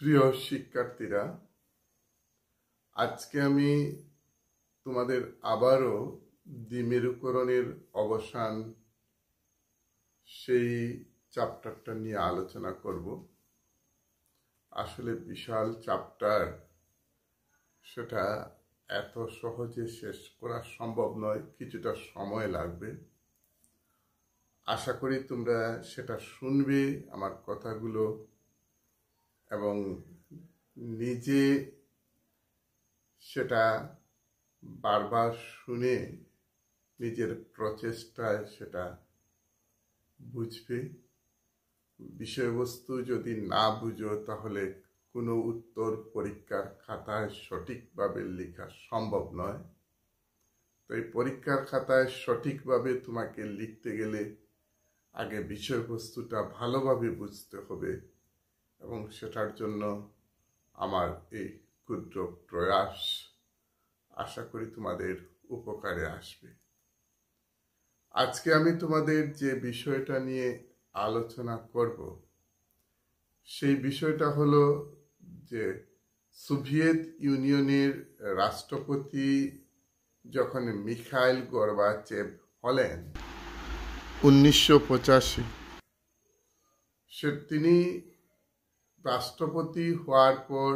প্রিয় শিক্ষার্থীরা, আজকে আমি তোমাদের আবারও দ্বিমেরুকরণের অবসান সেই চ্যাপ্টারটা নিয়ে আলোচনা করব। আসলে বিশাল চ্যাপ্টার, সেটা এত সহজে শেষ করা সম্ভব নয়, কিছুটা সময় লাগবে। আশা করি তোমরা সেটা শুনবে আমার কথাগুলো এবং নিজে সেটা বারবার শুনে নিজের প্রচেষ্টায় সেটা বুঝবে। বিষয়বস্তু যদি না বুঝো তাহলে কোনো উত্তর পরীক্ষার খাতায় সঠিকভাবে লেখা সম্ভব নয়। তাই পরীক্ষার খাতায় সঠিকভাবে তোমাকে লিখতে গেলে আগে বিষয়বস্তুটা ভালোভাবে বুঝতে হবে এবং সেটার জন্য আমার এই ক্ষুদ্র প্রয়াস আশা করি তোমাদের উপকারে আসবে। আজকে আমি তোমাদের যে বিষয়টা নিয়ে আলোচনা করব সেই বিষয়টা হলো যে সোভিয়েত ইউনিয়নের রাষ্ট্রপতি যখন মিখাইল গর্বাচেভ হলেন 1985, তিনি রাষ্ট্রপতি হওয়ার পর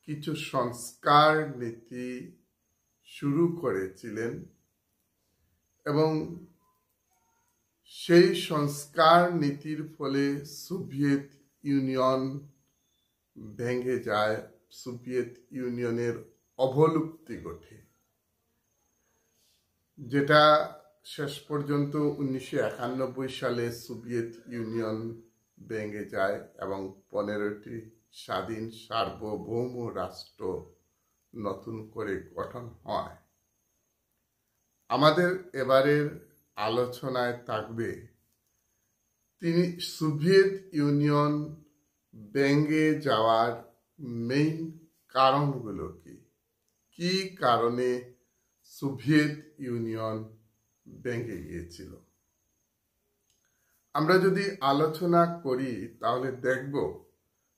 কিছু সংস্কার নীতি শুরু করেছিলেন এবং সেই সংস্কার নীতির ফলে সোভিয়েত ইউনিয়ন ভেঙে যায়, সোভিয়েত ইউনিয়নের অবলুপ্তি ঘটে, যেটা শেষ পর্যন্ত 1991 সালে সোভিয়েত ইউনিয়ন ভেঙে যায় এবং 15টি স্বাধীন সার্বভৌম রাষ্ট্র নতুন করে গঠন হয়। আমাদের এবারের আলোচনায় থাকবে তিনি সোভিয়েত ইউনিয়ন ভেঙে যাওয়ার মেইন কারণগুলো কি কারণে সোভিয়েত ইউনিয়ন ভেঙে গিয়েছিল। আমরা যদি আলোচনা করি তাহলে দেখব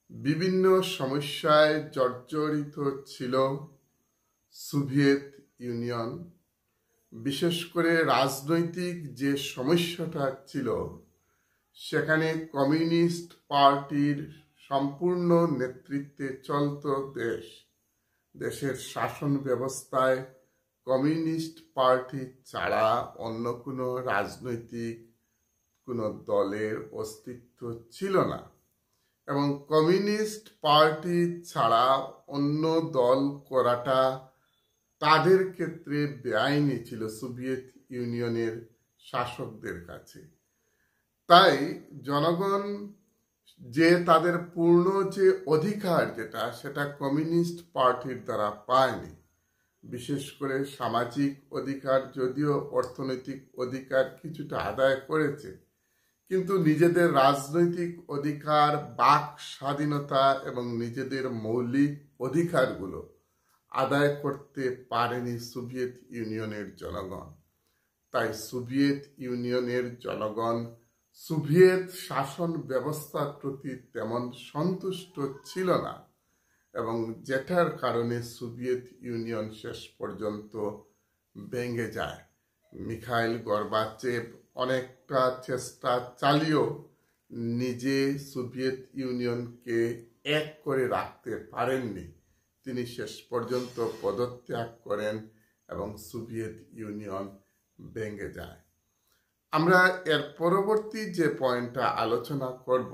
বিভিন্ন সমস্যায় জর্জরিত ছিল সোভিয়েত ইউনিয়ন। বিশেষ করে রাজনৈতিক যে সমস্যাটা ছিল, সেখানে কমিউনিস্ট পার্টির সম্পূর্ণ নেতৃত্বে চলত দেশের শাসন ব্যবস্থায় কমিউনিস্ট পার্টি ছাড়া অন্য কোনো রাজনৈতিক কোনো দলের অস্তিত্ব ছিল না এবং কমিউনিস্ট পার্টি ছাড়া অন্য দল করাটা তাদের ক্ষেত্রে বেআইনি ছিল সোভিয়েত ইউনিয়নের শাসকদের কাছে। তাই জনগণ যে তাদের পূর্ণ যে অধিকার সেটা কমিউনিস্ট পার্টির দ্বারা পায়নি। বিশেষ করে সামাজিক অধিকার, যদিও অর্থনৈতিক অধিকার কিছুটা আদায় করেছে, কিন্তু নিজেদের রাজনৈতিক অধিকার, বাক স্বাধীনতা এবং নিজেদের মৌলিক অধিকারগুলো আদায় করতে পারেনি সোভিয়েত ইউনিয়নের জনগণ। তাই সোভিয়েত ইউনিয়নের জনগণ সোভিয়েত শাসন ব্যবস্থার প্রতি তেমন সন্তুষ্ট ছিল না এবং যেটার কারণে সোভিয়েত ইউনিয়ন শেষ পর্যন্ত ভেঙে যায়। মিখাইল গর্বাচেভ অনেকটা চেষ্টা চালিয়েও নিজে সোভিয়েত ইউনিয়নকে এক করে রাখতে পারেননি। তিনি শেষ পর্যন্ত পদত্যাগ করেন এবং সোভিয়েত ইউনিয়ন ভেঙে যায়। আমরা এর পরবর্তী যে পয়েন্টটা আলোচনা করব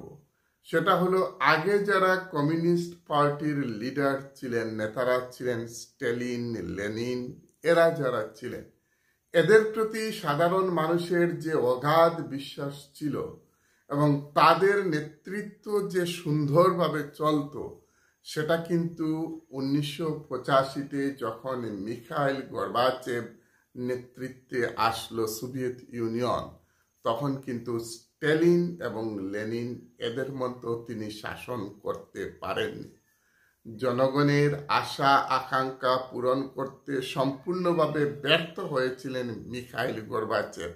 সেটা হলো, আগে যারা কমিউনিস্ট পার্টির লিডার ছিলেন, নেতারা ছিলেন, স্ট্যালিন, লেনিন, এরা যারা ছিলেন, এদের প্রতি সাধারণ মানুষের যে অগাধ বিশ্বাস ছিল এবং তাদের নেতৃত্ব যে সুন্দরভাবে চলত, সেটা কিন্তু 1985-তে যখন মিখাইল গর্বাচেভ নেতৃত্বে আসলো সোভিয়েত ইউনিয়ন, তখন কিন্তু স্ট্যালিন এবং লেনিন এদের মতো তিনি শাসন করতে পারেননি। জনগণের আশা আকাঙ্ক্ষা পূরণ করতে সম্পূর্ণভাবে ব্যর্থ হয়েছিলেন মিখাইল গর্বাচেভ।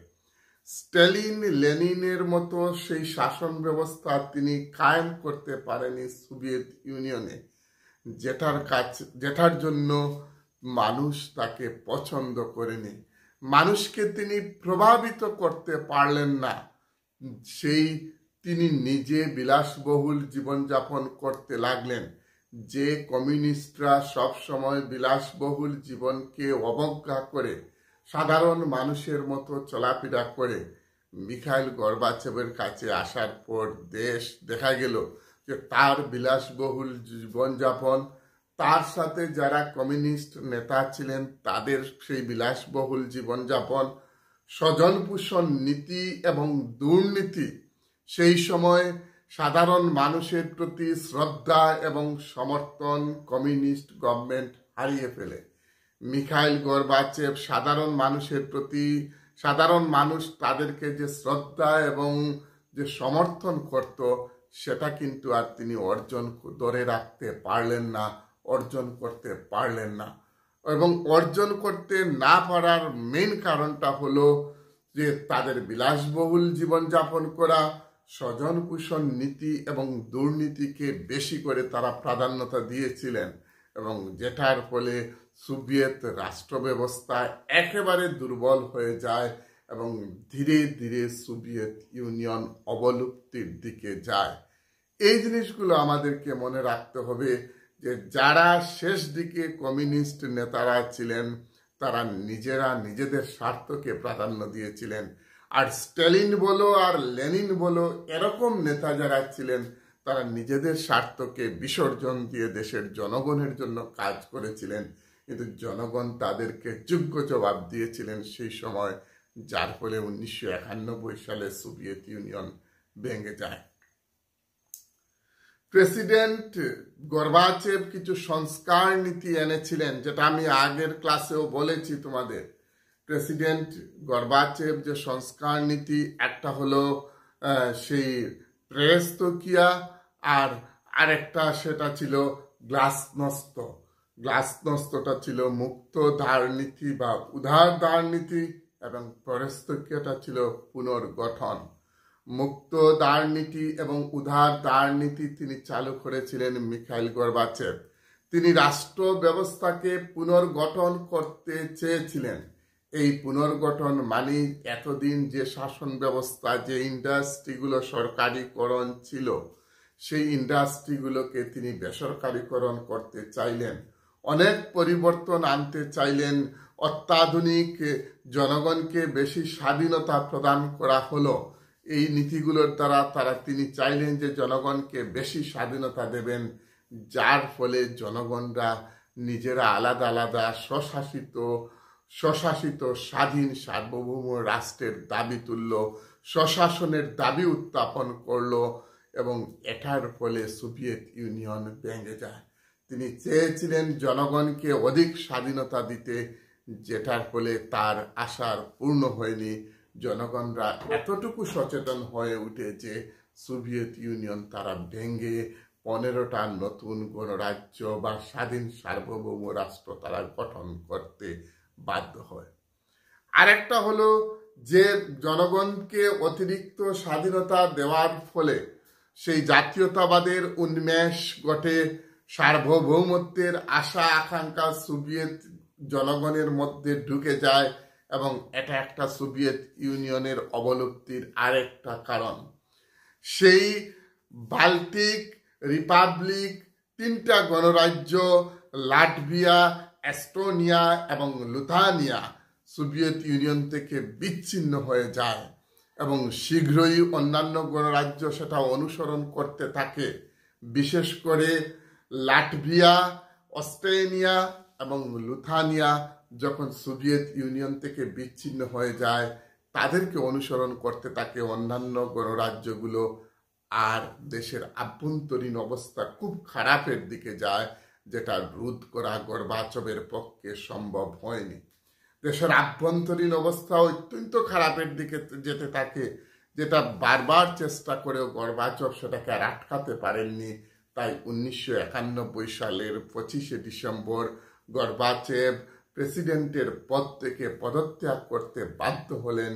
স্ট্যালিন লেনিনের মতো সেই শাসন ব্যবস্থা তিনি কায়েম করতে পারেনি সোভিয়েত ইউনিয়নে, যেটার জন্য মানুষ তাকে পছন্দ করেনি। মানুষকে তিনি প্রভাবিত করতে পারলেন না। তিনি নিজে বিলাসবহুল জীবনযাপন করতে লাগলেন। যে কমিউনিস্টরা সবসময় বিলাসবহুল জীবনকে অবজ্ঞা করে সাধারণ মানুষের মতো চলাফেরা করে, মিখাইল গর্বাচেভের কাছে আসার পর দেখা গেল যে তার বিলাসবহুল জীবনযাপন, তার সাথে যারা কমিউনিস্ট নেতা ছিলেন তাদের সেই বিলাসবহুল জীবনযাপন, স্বজনপোষণ নীতি এবং দুর্নীতি সেই সময় সাধারণ মানুষের প্রতি শ্রদ্ধা এবং সমর্থন কমিউনিস্ট গভর্নমেন্ট হারিয়ে ফেলে। মিখাইল গর্বাচেভ সাধারণ মানুষ তাদেরকে যে শ্রদ্ধা এবং যে সমর্থন করত সেটা কিন্তু আর তিনি ধরে রাখতে পারলেন না, অর্জন করতে পারলেন না। এবং অর্জন করতে না পারার মেইন কারণটা হলো যে তাদের বিলাসবহুল জীবনযাপন করা, স্বজনপোষণ নীতি এবং দুর্নীতিকে বেশি করে তারা প্রাধান্যতা দিয়েছিলেন, এবং যেটার ফলে সোভিয়েত রাষ্ট্র ব্যবস্থা একেবারে দুর্বল হয়ে যায় এবং ধীরে ধীরে সোভিয়েত ইউনিয়ন অবলুপ্তির দিকে যায়। এই জিনিসগুলো আমাদেরকে মনে রাখতে হবে যে যারা শেষ দিকে কমিউনিস্ট নেতারা ছিলেন তারা নিজেদের স্বার্থকে প্রাধান্য দিয়েছিলেন। আর স্ট্যালিন বলো আর লেনিন বলো, এরকম নেতা যারা ছিলেন তারা নিজেদের স্বার্থকে বিসর্জন দিয়ে দেশের জনগণের জন্য কাজ করেছিলেন, কিন্তু জনগণ তাদেরকে যোগ্য জবাব দিয়েছিলেন সেই সময়, যার ফলে 1991 সালে সোভিয়েত ইউনিয়ন ভেঙে যায়। প্রেসিডেন্ট গর্বাচেভ কিছু সংস্কার নীতি এনেছিলেন, যেটা আমি আগের ক্লাসেও বলেছি তোমাদের। প্রেসিডেন্ট গর্বাচেভ যে সংস্কার নীতি, একটা হলো সেই প্রেস্তকিয়া, আর আরেকটা সেটা ছিল গ্লাসনস্ত। গ্লাসনস্তটা ছিল মুক্ত ধার নীতি বা উদার ধার নীতি, এবং প্রেস্তকিয়াটা ছিল পুনর্গঠন। মুক্ত ধার নীতি এবং উদার ধার নীতি তিনি চালু করেছিলেন মিখাইল গর্বাচেভ। তিনি রাষ্ট্র ব্যবস্থাকে পুনর্গঠন করতে চেয়েছিলেন। এই পুনর্গঠন মানে এতদিন যে শাসন ব্যবস্থা, যে ইন্ডাস্ট্রিগুলো সরকারিকরণ ছিল, সেই ইন্ডাস্ট্রিগুলোকে তিনি বেসরকারিকরণ করতে চাইলেন, অনেক পরিবর্তন আনতে চাইলেন। অত্যাধুনিক জনগণকে বেশি স্বাধীনতা প্রদান করা হলো এই নীতিগুলোর দ্বারা। তিনি চাইলেন যে জনগণকে বেশি স্বাধীনতা দেবেন, যার ফলে জনগণরা নিজেরা আলাদা আলাদা স্বশাসিত স্বাধীন সার্বভৌম রাষ্ট্রের দাবি তুলল, স্বশাসনের দাবি উত্থাপন করলো, এবং এটার ফলে সোভিয়েত ইউনিয়ন ভেঙে যায়। তিনি চেয়েছিলেন জনগণকে অধিক স্বাধীনতা দিতে, যেটার ফলে তার আশার পূর্ণ হয়নি। জনগণরা এতটুকু সচেতন হয়ে উঠে যে সোভিয়েত ইউনিয়ন তারা ভেঙে 15টা নতুন গণরাজ্য বা স্বাধীন সার্বভৌম রাষ্ট্র তারা গঠন করতে বাধ্য হয়। আরেকটা হলো যে জনগণকে অতিরিক্ত স্বাধীনতা দেওয়ার ফলে সেই জাতীয়তাবাদের উন্মেষ ঘটে, সার্বভৌমত্বের আশা আকাঙ্ক্ষা সোভিয়েত জনগণের মধ্যে ঢুকে যায়, এবং এটা একটা সোভিয়েত ইউনিয়নের অবলুপ্তির আরেকটা কারণ। সেই বাল্টিক রিপাবলিক 3টা গণরাজ্য, লাটভিয়া, এস্টোনিয়া এবং লিথুয়ানিয়া, সোভিয়েত ইউনিয়ন থেকে বিচ্ছিন্ন হয়ে যায়, এবং শীঘ্রই অন্যান্য গণরাজ্য সেটা অনুসরণ করতে থাকে। বিশেষ করে লাটভিয়া, অস্ট্রেলিয়া এবং লিথুয়ানিয়া যখন সোভিয়েত ইউনিয়ন থেকে বিচ্ছিন্ন হয়ে যায়, তাদেরকে অনুসরণ করতে থাকে অন্যান্য গণরাজ্যগুলো, আর দেশের আভ্যন্তরীণ অবস্থা খুব খারাপের দিকে যায়, যেটা রোধ করা গর্বাচভের পক্ষে সম্ভব হয়নি। দেশের আভ্যন্তরীণ অবস্থা অত্যন্ত খারাপের দিকে যেতে থাকে, যেটা বারবার চেষ্টা করেও গর্বাচভ সেটাকে আর আটকাতে পারেননি। তাই 1991 সালের 25শে ডিসেম্বর গর্বাচেভ প্রেসিডেন্টের পদ থেকে পদত্যাগ করতে বাধ্য হলেন,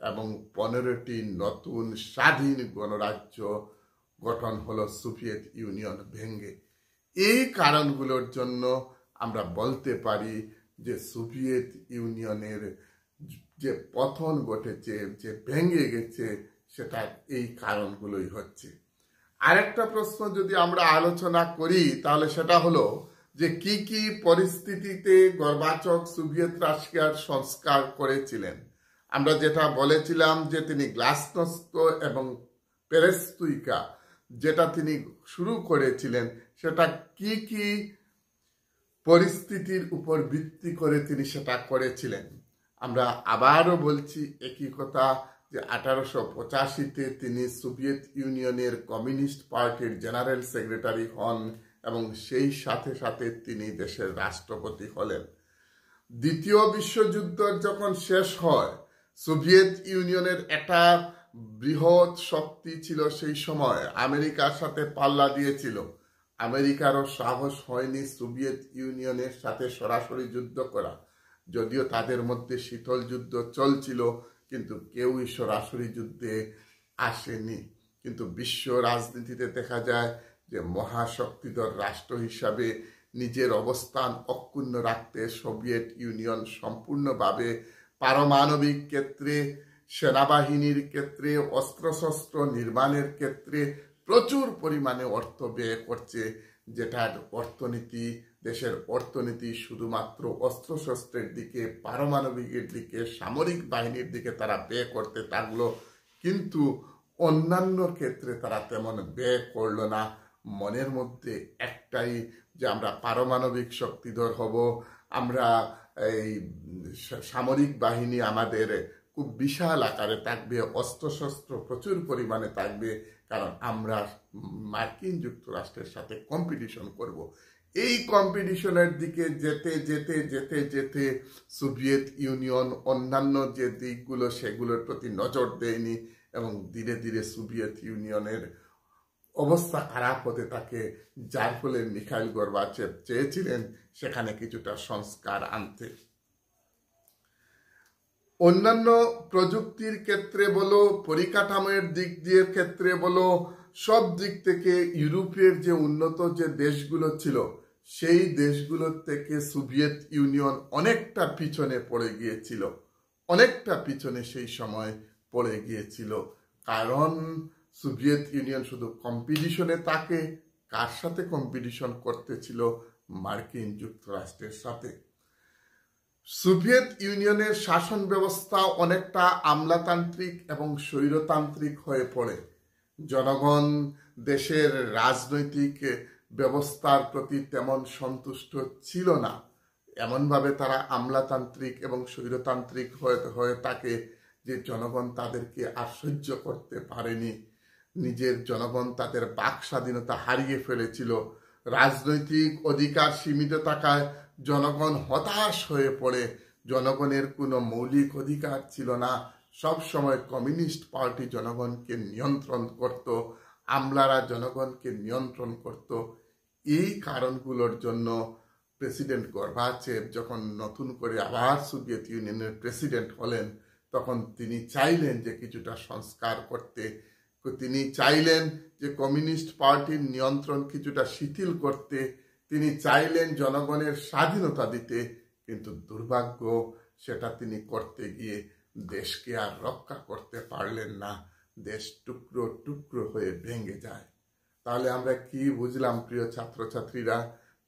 এবং 15টি নতুন স্বাধীন গণরাজ্য গঠন হলো সোভিয়েত ইউনিয়ন ভেঙে। এই কারণগুলোর জন্য আমরা বলতে পারি যে সোভিয়েত ইউনিয়নের যে পতন ঘটেছে, যে ভেঙে গেছে, সেটা এই কারণগুলোই হচ্ছে। আরেকটা প্রশ্ন যদি আমরা আলোচনা করি তাহলে সেটা হলো যে কি কি পরিস্থিতিতে গর্বাচভ সোভিয়েত রাশিয়ার সংস্কার করেছিলেন। আমরা যেটা বলেছিলাম যে তিনি গ্লাসনস্ত এবং পেরেস্তুইকা যেটা তিনি শুরু করেছিলেন, সেটা কি কি পরিস্থিতির উপর ভিত্তি করে তিনি সেটা করেছিলেন। আমরা আবারও বলছি একই কথা যে 1885-তে তিনি সোভিয়েত ইউনিয়নের কমিউনিস্ট পার্টির জেনারেল সেক্রেটারি হন এবং সেই সাথে সাথে তিনি দেশের রাষ্ট্রপতি হলেন। দ্বিতীয় বিশ্বযুদ্ধ যখন শেষ হয়, সোভিয়েত ইউনিয়নের একটা বৃহৎ শক্তি ছিল সেই সময়, আমেরিকার সাথে পাল্লা দিয়েছিল। আমেরিকারও সাহস হয়নি সোভিয়েত ইউনিয়নের সাথে সরাসরি যুদ্ধ করা, যদিও তাদের মধ্যে শীতল যুদ্ধ চলছিল, কিন্তু কেউই সরাসরি যুদ্ধে আসেনি। কিন্তু বিশ্ব রাজনীতিতে দেখা যায় যে মহাশক্তিধর রাষ্ট্র হিসাবে নিজের অবস্থান অক্ষুণ্ণ রাখতে সোভিয়েত ইউনিয়ন সম্পূর্ণভাবে পারমাণবিক ক্ষেত্রে, সেনাবাহিনীর ক্ষেত্রে, অস্ত্রশস্ত্র নির্মাণের ক্ষেত্রে প্রচুর পরিমাণে অর্থ ব্যয় করছে, যেটার অর্থনীতি, দেশের অর্থনীতি শুধুমাত্র অস্ত্রশস্ত্রের দিকে, পারমাণবিকের দিকে, সামরিক বাহিনীর দিকে তারা ব্যয় করতে থাকলো, কিন্তু অন্যান্য ক্ষেত্রে তারা তেমন ব্যয় করলো না। মনের মধ্যে একটাই যে আমরা পারমাণবিক শক্তিধর হব, আমরা এই সামরিক বাহিনী আমাদের খুব বিশাল আকারে থাকবে, অস্ত্রশস্ত্র প্রচুর পরিমাণে থাকবে, কারণ আমরা মার্কিন যুক্তরাষ্ট্রের সাথে কম্পিটিশন করব। এই কম্পিটিশনের দিকে যেতে যেতে যেতে যেতে সোভিয়েত ইউনিয়ন অন্যান্য যে দিকগুলো সেগুলোর প্রতি নজর দেয়নি এবং ধীরে ধীরে সোভিয়েত ইউনিয়নের অবস্থা খারাপ হতে থাকে, যার ফলে মিখাইল গর্বাচেভ চেয়েছিলেন সেখানে কিছুটা সংস্কার আনতে। অন্যান্য প্রযুক্তির ক্ষেত্রে বলো, পরিকাঠামোর দিক দিয়ে ক্ষেত্রে বলো, সব দিক থেকে ইউরোপের যে উন্নত যে দেশগুলো ছিল সেই দেশগুলোর থেকে সোভিয়েত ইউনিয়ন অনেকটা পিছনে পড়ে গিয়েছিল, অনেকটা পিছনে সেই সময় পড়ে গিয়েছিল। কারণ সোভিয়েত ইউনিয়ন শুধু কম্পিটিশনে থাকে, কার সাথে কম্পিটিশন করতেছিল? মার্কিন যুক্তরাষ্ট্রের সাথে। সোভিয়েত ইউনিয়নের শাসন ব্যবস্থা অনেকটা আমলাতান্ত্রিক এবং স্বৈরতান্ত্রিক হয়ে পড়ে। জনগণ দেশের রাজনৈতিক ব্যবস্থার প্রতি তেমন সন্তুষ্ট ছিল না, এমনভাবে তারা আমলাতান্ত্রিক এবং স্বৈরতান্ত্রিক হয়ে থাকে যে জনগণ তাদেরকে আর সহ্য করতে পারেনি। নিজের জনগণ তাদের বাক স্বাধীনতা হারিয়ে ফেলেছিল, রাজনৈতিক অধিকার সীমিত থাকায় জনগণ হতাশ হয়ে পড়ে, জনগণের কোনো মৌলিক অধিকার ছিল না। সব সময় কমিউনিস্ট পার্টি জনগণকে নিয়ন্ত্রণ করত, আমলারা জনগণকে নিয়ন্ত্রণ করত। এই কারণগুলোর জন্য প্রেসিডেন্ট গর্বাচেভ যখন নতুন করে আবার সোভিয়েত ইউনিয়নের প্রেসিডেন্ট হলেন, তখন তিনি চাইলেন যে কিছুটা সংস্কার করতে। তিনি চাইলেন যে কমিউনিস্ট পার্টির নিয়ন্ত্রণ কিছুটা শিথিল করতে, তিনি চাইলেন জনগণের স্বাধীনতা দিতে, কিন্তু দুর্ভাগ্য সেটা তিনি করতে গিয়ে দেশকে আর রক্ষা করতে পারলেন না। দেশ টুকরো টুকরো হয়ে ভেঙে যায়। তাহলে আমরা কি বুঝলাম প্রিয় ছাত্রছাত্রীরা?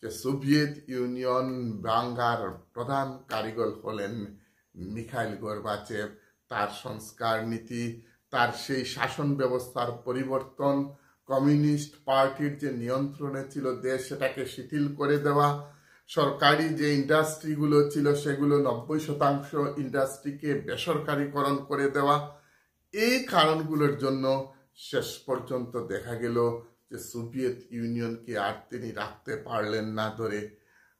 যে সোভিয়েত ইউনিয়ন ভাঙ্গার প্রধান কারিগর হলেন মিখাইল গর্বাচেভ। তার সংস্কার নীতি, তার সেই শাসন ব্যবস্থার পরিবর্তন, কমিউনিস্ট পার্টির যে নিয়ন্ত্রণে ছিল দেশ সেটাকে শিথিল করে দেওয়া, সরকারি যে ইন্ডাস্ট্রিগুলো ছিল সেগুলো 90% ইন্ডাস্ট্রিকে বেসরকারিকরণ করে দেওয়া, এই কারণগুলোর জন্য শেষ পর্যন্ত দেখা গেল যে সোভিয়েত ইউনিয়নকে আর তিনি রাখতে পারলেন না ধরে।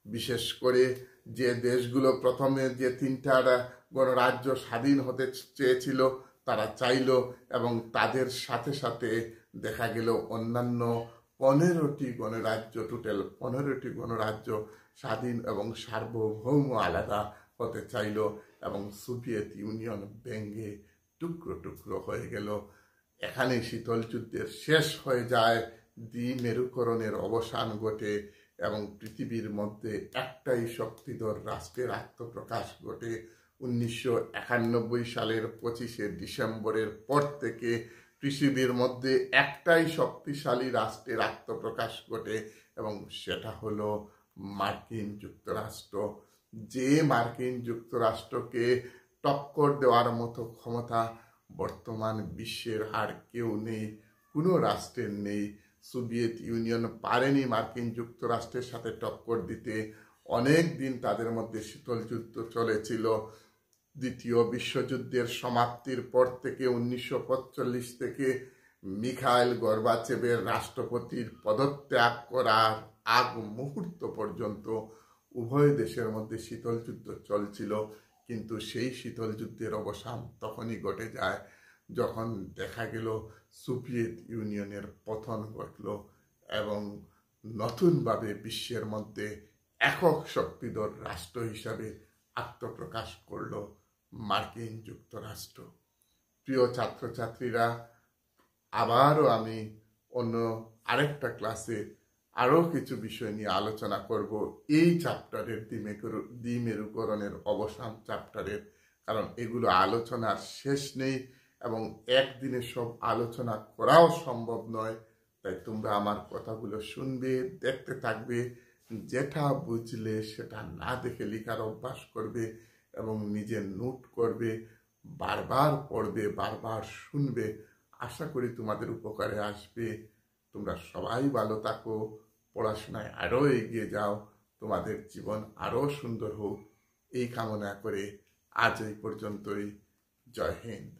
বিশেষ করে যে দেশগুলো প্রথমে যে 3টা গণরাজ্য স্বাধীন হতে চেয়েছিল তারা চাইল, এবং তাদের সাথে সাথে দেখা গেল অন্যান্য 15টি গণরাজ্য, টোটাল 15টি গণরাজ্য স্বাধীন এবং সার্বভৌম আলাদা হতে চাইল, এবং সোভিয়েত ইউনিয়ন ভেঙে টুকরো টুকরো হয়ে গেল। এখানে শীতল যুদ্ধের শেষ হয়ে যায়, দ্বিমেরুকরণের অবসান ঘটে এবং পৃথিবীর মধ্যে একটাই শক্তিধর রাষ্ট্রের আত্মপ্রকাশ ঘটে। 1991 সালের 25শে ডিসেম্বরের পর থেকে পৃথিবীর মধ্যে একটাই শক্তিশালী রাষ্ট্রের আত্মপ্রকাশ ঘটে এবং সেটা হলো মার্কিন যুক্তরাষ্ট্র। যে মার্কিন যুক্তরাষ্ট্রকে টক্কর দেওয়ার মতো ক্ষমতা বর্তমান বিশ্বের আর কেউ নেই, কোনো রাষ্ট্রের নেই। সোভিয়েত ইউনিয়ন পারেনি মার্কিন যুক্তরাষ্ট্রের সাথে টক্কর দিতে। অনেক দিন তাদের মধ্যে শীতল যুদ্ধ চলেছিল। দ্বিতীয় বিশ্বযুদ্ধের সমাপ্তির পর থেকে 1945 থেকে মিখাইল গর্বাচেভের রাষ্ট্রপতির পদত্যাগ করার আগ মুহূর্ত পর্যন্ত উভয় দেশের মধ্যে শীতল যুদ্ধ চলছিল। কিন্তু সেই শীতল যুদ্ধের অবসান তখনই ঘটে যায় যখন দেখা গেল সোভিয়েত ইউনিয়নের পতন ঘটল এবং নতুনভাবে বিশ্বের মধ্যে একক শক্তিধর রাষ্ট্র হিসাবে আত্মপ্রকাশ করল মার্কিন যুক্তরাষ্ট্র। প্রিয় ছাত্রছাত্রীরা, আবারও আমি অন্য আরেকটা ক্লাসে আরও কিছু বিষয় নিয়ে আলোচনা করব এই চ্যাপ্টারের দ্বিমেরুকরণের অবসান চ্যাপ্টারের, কারণ এগুলো আলোচনার শেষ নেই এবং একদিনে সব আলোচনা করাও সম্ভব নয়। তাই তোমরা আমার কথাগুলো শুনবে, দেখতে থাকবে, যেটা বুঝলে সেটা না দেখে লেখার অভ্যাস করবে এবং নিজে নোট করবে, বারবার পড়বে, বারবার শুনবে। আশা করি তোমাদের উপকারে আসবে। তোমরা সবাই ভালো থাকো, পড়াশোনায় আরও এগিয়ে যাও, তোমাদের জীবন আরও সুন্দর হোক এই কামনা করে আজ এই পর্যন্তই। জয় হিন্দ।